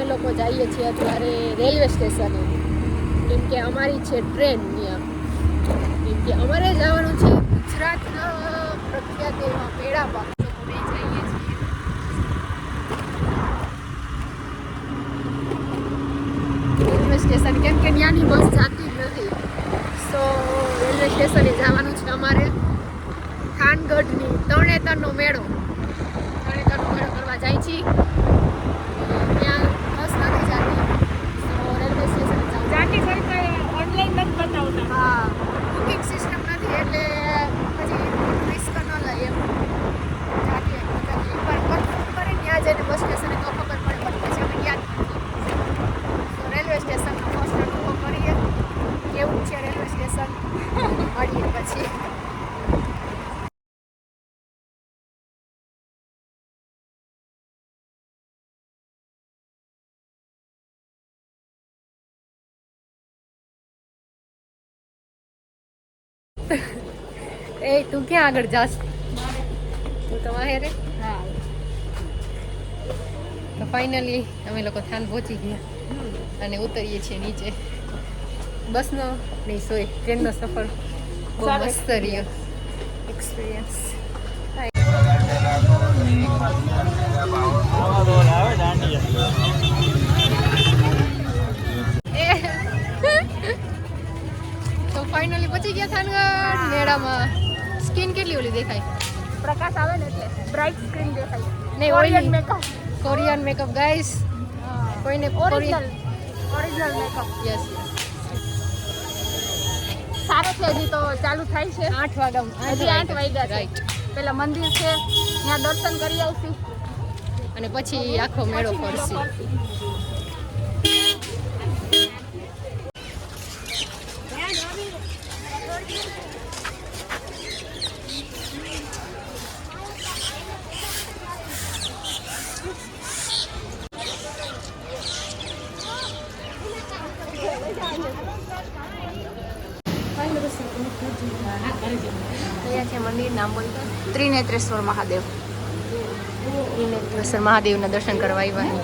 અમે લોકો જઈએ છીએ અત્યારે રેલવે સ્ટેશને, કેમ કે અમારી છે ટ્રેન ત્યાં. કેમ કે અમારે જવાનું છે ગુજરાતના પ્રખ્યાત એવા મેળા પાક. અમે જઈએ છીએ રેલવે સ્ટેશન, કેમ કે ત્યાંની બસ જતી જ નથી. સો રેલવે સ્ટેશને જવાનું છે અમારે. થાનગઢની તરણેતરનો મેળો કરવા જાય છે. ત્યાં બસ નથી જતી, સો રેલવે સ્ટેશન જાતી સરકાર ઓનલાઈન નથી બતાવતા. હા, બુકિંગ સિસ્ટમ નથી એટલે પછી રિસ્ક ન લઈએ એમ. જાતી એકવાર કન્ફર્મ કરી ત્યાં જઈને બસ સ્ટેશને તો ખબર પડે, પણ પછી અમે યાદ નથી. સો રેલવે સ્ટેશનનો ફર્સ્ટ અનુભવ કરીએ કેવું છે રેલવે સ્ટેશન, મળીએ પછી. એ તું ક્યાં આગળ જાસ? તું તો વાહે રે. હા, તો ફાઇનલી અમે લોકો થાન પહોંચી ગયા અને ઉતરીએ છીએ નીચે. બસનો નહીં સોય ટ્રેનનો સફર બહુ મસ્ત રહ્યો એક્સપિરિયન્સ. તો ફાઇનલી પહોંચી ગયા થાનગઢ મેળામાં. સ્કિન કેટલી ઓલી દેખાય? પ્રકાશ આવે ને એટલે બ્રાઇટ સ્ક્રીન દેખાય. નહીં, કોરિયન ઓલી મેકઅપ. Korean makeup guys. કોઈને ઓરિજિનલ મેકઅપ. યસ. સારો છે, હજી તો ચાલુ થાય છે. 8 વાગ્યા હજી 8 વાગ્યા છે. રાઈટ. પેલા મંદિર છે ત્યાં દર્શન કરી આવશું અને પછી આખો મેળો ફરશી. અહીંયા છે મંદિર, નામ બોલતો ત્રિનેત્રેશ્વર મહાદેવ. ત્રિનેત્રેશ્વર મહાદેવના દર્શન કરવા આવ્યા.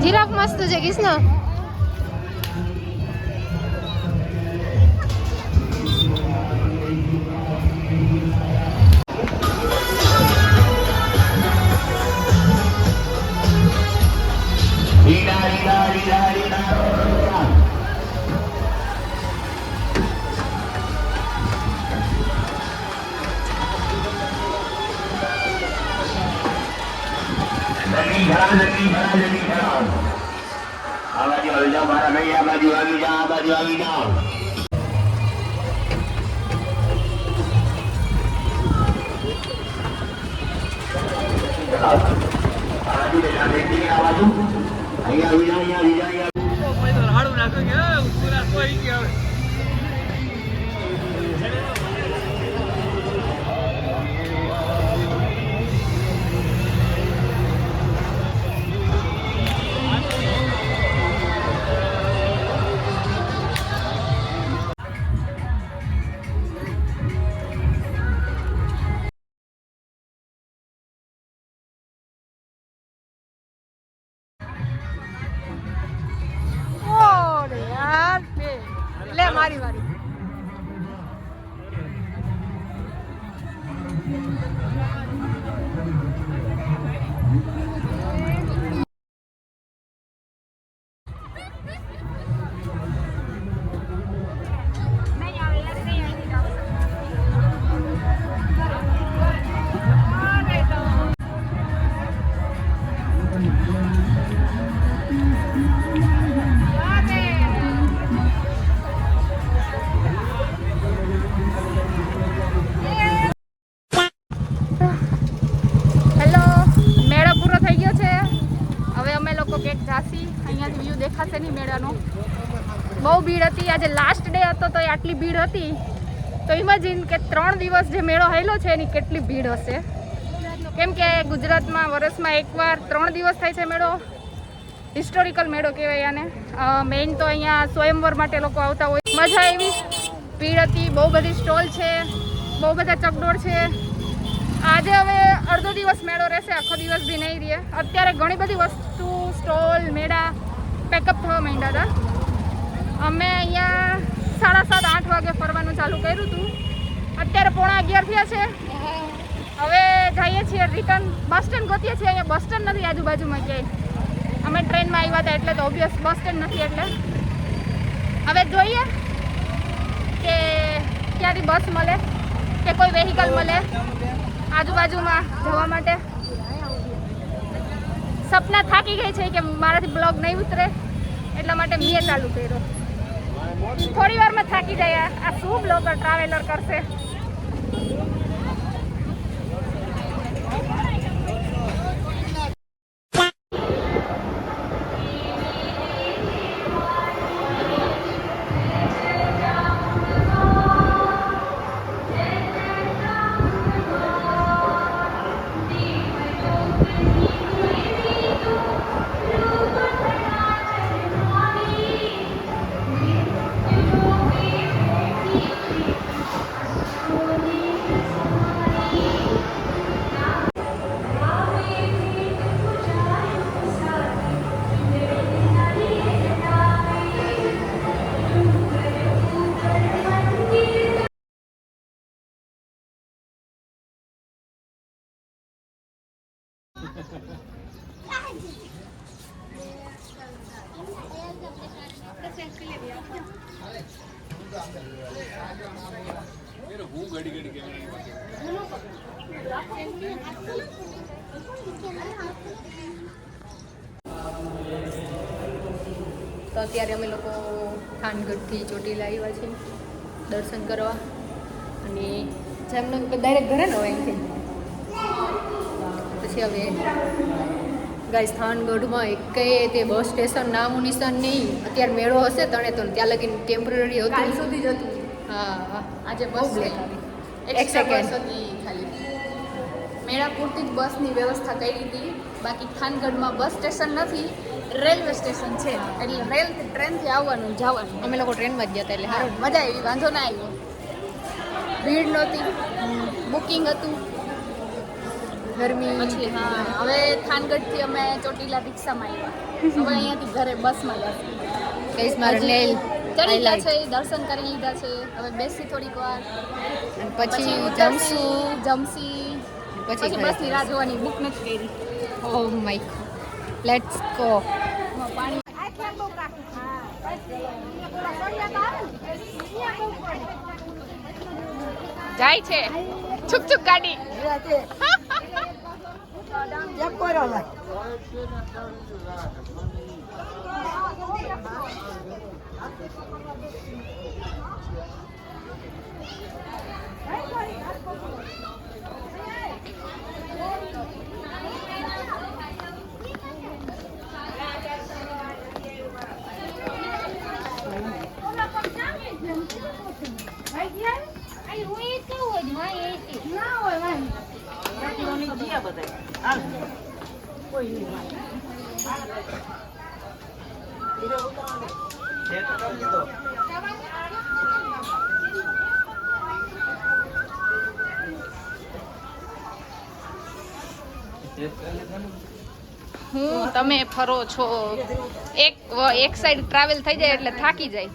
જીરાફ મસ્ત છે કૃષ્ણ. લે મારી વારી. અહીંયાથી વ્યૂ દેખાશે નહીં મેળાનો. બહુ ભીડ હતી, આજે લાસ્ટ ડે હતો તો આટલી ભીડ હતી. તો ઇમેજિન કે 3 દિવસ જે મેળો હાલ્યો છે એની કેટલી ભીડ હશે. કેમ કે ગુજરાતમાં વર્ષમાં એકવાર 3 દિવસ થાય છે મેળો. હિસ્ટોરિકલ મેળો કહેવાય આને. મેઇન તો અહીંયા સ્વયંવર માટે લોકો આવતા હોય. મજા આવી, ભીડ હતી, બહુ બધી સ્ટોલ છે, બહુ બધા ચકડોળ છે. આજે હવે અડધો દિવસ મેળો રહેશે, આખો દિવસ બી નહીં રહે. અત્યારે ઘણી બધી વસ્તુ સ્ટોલ મેળા પેકઅપ થવા માંડ્યા હતા. અમે અહીંયા 7:30-8 વાગે ફરવાનું ચાલુ કર્યું હતું. અત્યારે 11:15 થયા છે. હવે જઈએ છીએ રિટર્ન. બસ સ્ટેન્ડ ગોતીએ છીએ. અહીંયા બસ સ્ટેન્ડ નથી આજુબાજુમાં ક્યાંય. અમે ટ્રેનમાં આવ્યા હતા એટલે તો ઓબ્વિયસ બસ સ્ટેન્ડ નથી. એટલે હવે જોઈએ કે ક્યાંથી બસ મળે કે કોઈ વેહિકલ મળે આજુબાજુમાં જવા માટે. સપના થાકી ગઈ છે કે મારાથી બ્લોગ નહીં ઉતરે, એટલા માટે મેં ચાલુ કર્યો. થોડી વારમાં થાકી જાય. આ શું બ્લોગર ટ્રાવેલર કરશે. તો અત્યારે અમે લોકો થાનગઢથી ચોટીલા આવ્યા છીએ દર્શન કરવા. અને જામનગર ડાયરેક્ટ ઘરે ન હોય અહીંથી. પછી હવે ગાઈસ થાનગઢમાં એકેય તે બસ સ્ટેશન નામું નિશાન નહીં. અત્યારે મેળો હશે તણે તો ત્યાં લગીને ટેમ્પરરી હતું, કાલ સુધી જ હતું. હા આજે બહુ બસ બ્લેક આવી. એક એક્સ્ટ્રા સેકન્ડ. બસ હતી ખાલી. મેળા પૂરતી જ બસની વ્યવસ્થા કરી હતી. બાકી થાનગઢમાં બસ સ્ટેશન નથી, રેલવે સ્ટેશન છે. એટલે રેલથી ટ્રેનથી આવવાનું જવાનું. અમે લોકો ટ્રેનમાં જ ગયા હતા એટલે હા, સારું. મજા આવી, વાંધો ના આવ્યો. ભીડ નહોતી, બુકિંગ હતું. ગરમી પછી હા, હવે થાનગઢથી અમે ચોટીલા રિક્ષામાં આવ્યા. હવે અહીંયાથી ઘરે બસમાં જશું. ગાઈસ મારા નેલ ચડી ગયા છે, દર્શન કરી લીધા છે. હવે બેસી થોડીક વાર, પછી ઉતરશું, જમશું, જમશી, પછી પછી બસની રાહ જોવાની બુક નથી કરી. Oh my let's go. પાણી જાય છે છુક છુક ગાડી. તમે ફરો છો, એક સાઈડ ટ્રાવેલ થઈ જાય એટલે થાકી જાય.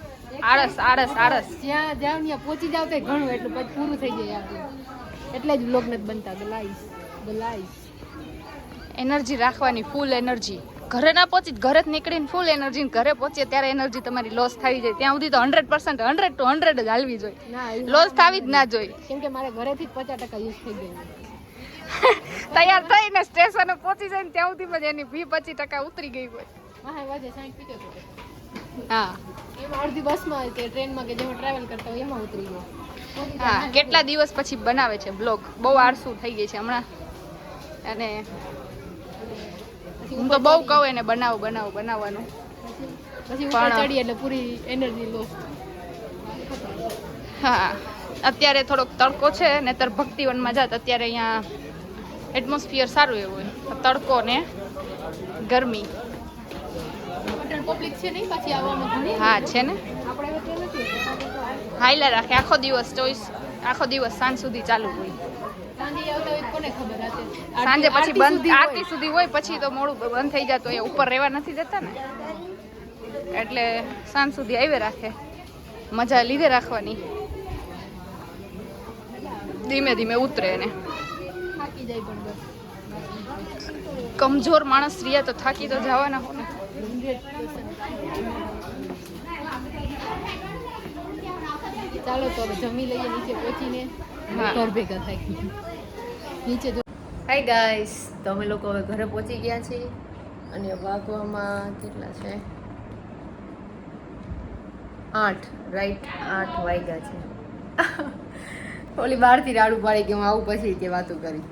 આળસ આળસ આળસ. જ્યાં જાવ ત્યાં પહોંચી જાવ તો ઘણું એટલે પછી પૂરું થઈ જાય આપણું. એટલે જ બ્લોગ નથી બનતા. ગલાઈસ એનર્જી રાખવાની, ફૂલ એનર્જી. ઘરે ના પહોંચી, ઘરે જ નીકળીને ફૂલ એનર્જી, ઘરે પહોંચીએ ત્યારે એનર્જી તમારી લોસ થઈ જાય. ત્યાં સુધી તો 100% 100 to 100 જ હાલવી જોઈએ. ના લોસ થવી જ ના જોઈએ. કેમ કે મારે ઘરેથી જ 50% યુઝ થઈ ગયું. તૈયાર થઈને સ્ટેશને પહોંચી જાય ને ત્યાં સુધીમાં જ એની 20-25% ઉતરી ગઈ હોય. હા વાજે 60-75. હા એમાં અડધી બસમાં કે ટ્રેનમાં કે જેમાં ટ્રાવેલ કરતા હોય એમાં ઉતરી ગયો. હા, કેટલા દિવસ પછી બનાવે છે બ્લોગ. બહુ આળસુ થઈ ગઈ છે હમણાં. અને હું તો બહુ કહું એને બનાવવાનું. પછી ઉપર ચડી એટલે પૂરી એનર્જી લોસ. હા, અત્યારે થોડોક તડકો છે, નહીતર ભક્તિવનમાં જાત અત્યારે અહીંયા એટમોસ્ફિયર સારું એવું હોય. તડકો ને ગરમી પબ્લિક છે નહીં પાછી આવવામાં ઘણી હા છે ને આપણે વચ્ચે નથી હાઈલા રાખે આખો દિવસ આખો દિવસ સાંજ સુધી ચાલુ હોય. સાંજે આવતા હોય તો કોને ખબર રાતે સાંજે પછી આરતી બંધ સુધી હોય. આરતી સુધી હોય પછી તો મોડું બંધ થઈ જતું હોય. ઉપર રહેવા નથી દેતા ને એટલે સાંજ સુધી આવી રાખે. મજા લીધે રાખવાની. ધીમે ધીમે ઉતરે ને થાકી જાય પણ બસ કમજોર માણસ રહ્યા તો થાકી તો જવાના હો ને. ચાલો તો હવે જમી લઈએ નીચે પહોંચીને હા. ઘર ભેગા થાય નીચે જો હાય ગાઈસ તો અમે લોકો હવે ઘરે પહોંચી ગયા છીએ અને વાગવામાં કેટલા છે 8 રાઈટ 8 વાગ્યા છે. ઓલી બહારથી રાડું પાડી કે હું આવું પછી કે વાતો કરી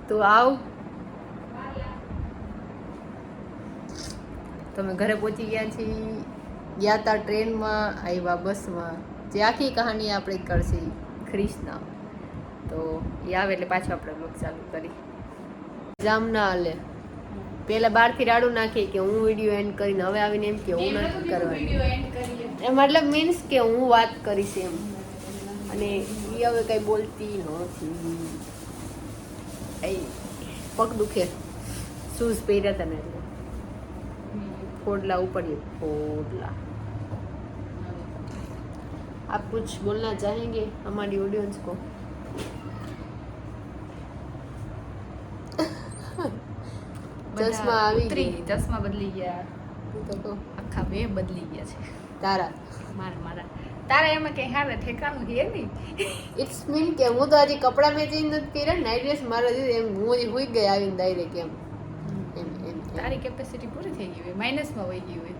તો આવ. તમે ઘરે પહોંચી ગયા છીએ. ગયા તા ટ્રેનમાં આવ્યા બસમાં. જે આખી કહાની આપણે કરશી ક્રિષ્ના તો એ આવે એટલે પાછું આપણે બ્લોગ ચાલુ કરી. જામ ના હાલે. પેલા બહારથી રાડું નાખી કે હું વિડીયો એન્ડ કરીને હવે આવીને એમ કે હું નથી કરવાની. એ મતલબ મીન્સ કે હું વાત કરીશ એમ અને એ હવે કઈ બોલતી નથી. પગ દુખે શૂઝ પહેર્યા હતા ને એટલે फोडला ऊपर ये फोडला. आप कुछ बोलना चाहेंगे हमारी ऑडियंस को? ચશ્મા આવી ગયા. ચશ્મા બદલી ગયા. તું તો કહો. આખા બે બદલી ગયા છે તારા મારા. તારે એમાં કઈ હારે ઠેકાણું છે નહીં. ઇટ્સ મીન કે હું તો હજી કપડાં મેં ચેન્જ નથી કર્યા. નાઇટ ડ્રેસ મારો એમ હું હજી હુઈ ગઈ આવીને ડાયરેક્ટ એમ એમ એમ તારી કેપેસિટી પૂરી થઈ ગઈ હોય, માઇનસમાં વહી ગઈ હોય.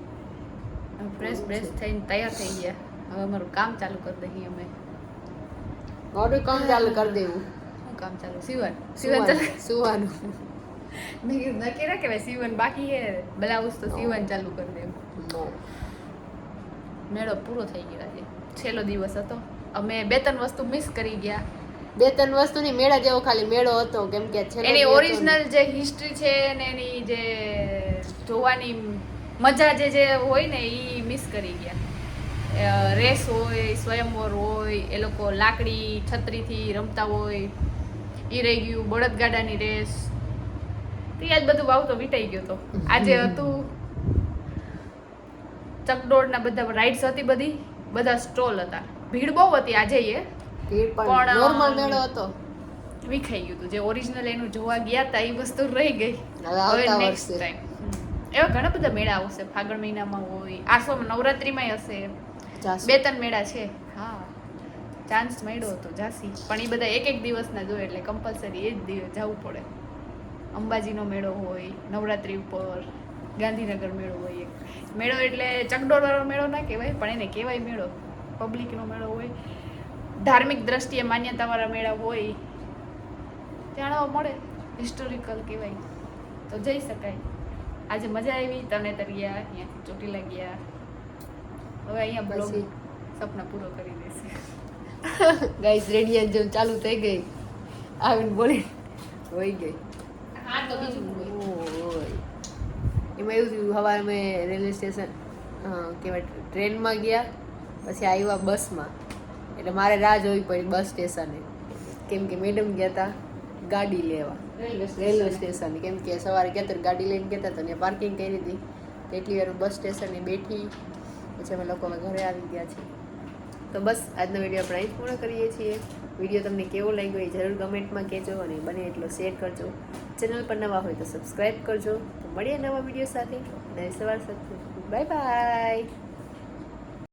ફ્રેશ બ્રેશ થઈને તૈયાર થઈ ગયા. હવે અમારું કામ ચાલુ કરી દઈએ અમે. મારું કામ ચાલુ કરી દેવું. શું કામ ચાલુ? સીવન સુવાનું. મેં કીધું નક્કી રાખે ભાઈ સીવન બાકી છે, બ્લાઉઝ તો સીવન ચાલુ કરી દેવું. મેળો પૂરો થઈ ગયો છે. છેલ્લો દિવસ હતો. અમે 2-3 વસ્તુ મિસ કરી ગયા. 2-3 વસ્તુની મેળા જેવો ખાલી મેળો હતો કેમ કે છેલ્લો એની દિવસ હતો ઓરિજિનલ જે હિસ્ટ્રી છે ને એની જે જોવાની મજા જે હોય ને એ મિસ કરી ગયા. રેસ હોય, સ્વયંવર હોય, એ લોકો લાકડી છત્રીથી રમતા હોય, એ રહી ગયું. બળદગાડાની રેસ તો યાદ બધું વાવ તો વીટાઈ ગયો હતો. આજે હતું ચકડોળના બધા રાઇડ્સ હતી, બધા સ્ટોલ હતા. ભીડ બહુ હતી આજે એ ભીડ પણ પણ નોર્મલ મેળો હતો. વિખાઈ ગયું હતું. જે ઓરિજિનલ એનું જોવા ગયા હતા એ વસ્તુ રહી ગઈ. હવે આવતા નેક્સ્ટ વર્ષે ટાઈમ એવા ઘણા બધા મેળા આવશે. ફાગણ મહિનામાં હોય, આસોમાં નવરાત્રીમાં હશે. જાસુ. 2-3 મેળા છે. હા, ચાન્સ મળ્યો હતો જાસી, પણ એ બધા એક દિવસના જોઈએ એટલે કમ્પલસરી એ જ દિવસ જવું પડે. અંબાજીનો મેળો હોય નવરાત્રી ઉપર, ગાંધીનગર મેળો હોય. એક મેળો એટલે ચકડોળવાળો મેળો ના કહેવાય પણ એને કહેવાય મેળો. પબ્લિકનો મેળો હોય, ધાર્મિક દ્રષ્ટિએ માન્યતાવાળા મેળા હોય, જાણવા મળે. હિસ્ટોરિકલ કહેવાય તો જઈ શકાય. આજે મજા આવી. તને તર્યા અહીંયાથી ચોટીલા ગયા. હવે અહીંયા બ્લોગ પછી? સપના પૂરો કરી દેશે. ગાઈસ રેડિયન જેમ ચાલુ થઈ ગઈ. આવીને બોલી હોઈ ગઈ. હા તો બીજું ઓય. એમાં એવું થયું સવારે અમે રેલવે સ્ટેશન કહેવાય ટ્રેનમાં ગયા પછી આવ્યા બસમાં એટલે મારે રાહ જોવી પડી બસ સ્ટેશને કેમ કે મેડમ ગયા હતા ગાડી લેવા રેલવે સ્ટેશને. કેમ કે સવારે કહેતા ગાડી લઈને ગયા હતા ત્યાં પાર્કિંગ કરી હતી. એટલી વાર બસ સ્ટેશને બેઠી પછી અમે લોકો ઘરે આવી ગયા છીએ. તો બસ આજનો વિડીયો આપણે અહીં પૂર્ણ કરીએ છીએ. વિડીયો તમને કેવો લાગ્યો એ જરૂર કમેન્ટમાં કહેજો અને બને એટલો શેર કરજો. ચેનલ પર નવા હોય તો સબસ્ક્રાઈબ કરજો. તો મળીએ નવા વિડીયો સાથે. નવી સવાર સાથે. Bye bye.